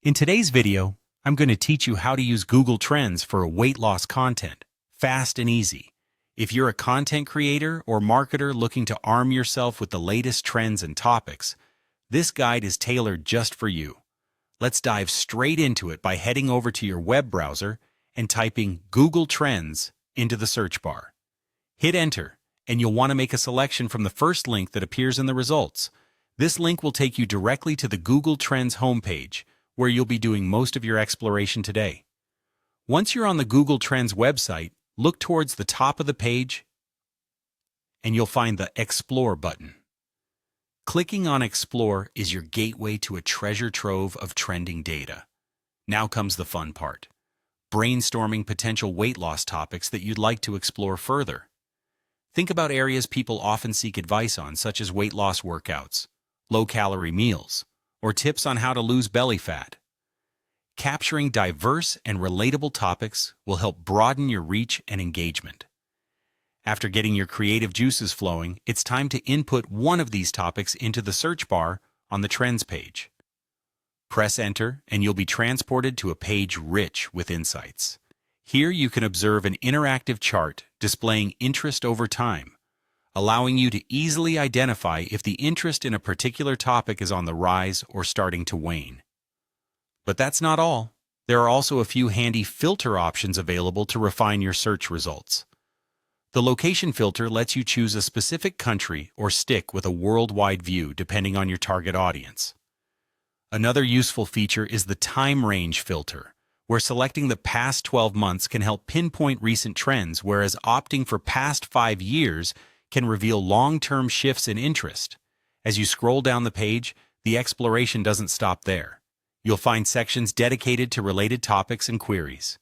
In today's video, I'm going to teach you how to use Google Trends for weight loss content, fast and easy. If you're a content creator or marketer looking to arm yourself with the latest trends and topics, this guide is tailored just for you. Let's dive straight into it by heading over to your web browser and typing Google Trends into the search bar. Hit Enter, and you'll want to make a selection from the first link that appears in the results. This link will take you directly to the Google Trends homepage, where you'll be doing most of your exploration today. Once you're on the Google Trends website, look towards the top of the page and you'll find the Explore button. Clicking on Explore is your gateway to a treasure trove of trending data. Now comes the fun part: brainstorming potential weight loss topics that you'd like to explore further. Think about areas people often seek advice on, such as weight loss workouts, low-calorie meals, or tips on how to lose belly fat. Capturing diverse and relatable topics will help broaden your reach and engagement. After getting your creative juices flowing, it's time to input one of these topics into the search bar on the Trends page. Press Enter, and you'll be transported to a page rich with insights. Here you can observe an interactive chart displaying interest over time, allowing you to easily identify if the interest in a particular topic is on the rise or starting to wane. But that's not all. There are also a few handy filter options available to refine your search results. The location filter lets you choose a specific country or stick with a worldwide view depending on your target audience. Another useful feature is the time range filter, where selecting the past 12 months can help pinpoint recent trends, whereas opting for past 5 years can reveal long-term shifts in interest. As you scroll down the page, the exploration doesn't stop there. You'll find sections dedicated to related topics and queries.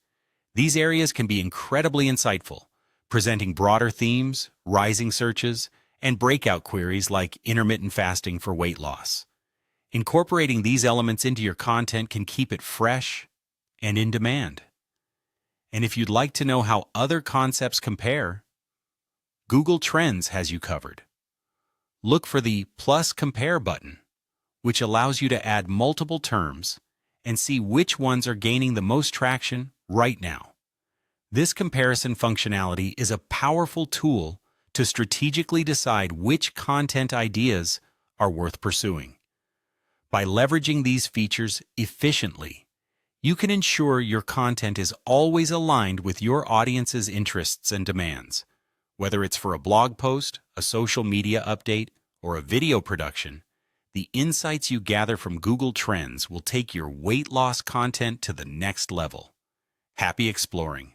These areas can be incredibly insightful, presenting broader themes, rising searches, and breakout queries like intermittent fasting for weight loss. Incorporating these elements into your content can keep it fresh and in demand. And if you'd like to know how other concepts compare, Google Trends has you covered. Look for the Plus Compare button, which allows you to add multiple terms and see which ones are gaining the most traction right now. This comparison functionality is a powerful tool to strategically decide which content ideas are worth pursuing. By leveraging these features efficiently, you can ensure your content is always aligned with your audience's interests and demands. Whether it's for a blog post, a social media update, or a video production, the insights you gather from Google Trends will take your weight loss content to the next level. Happy exploring!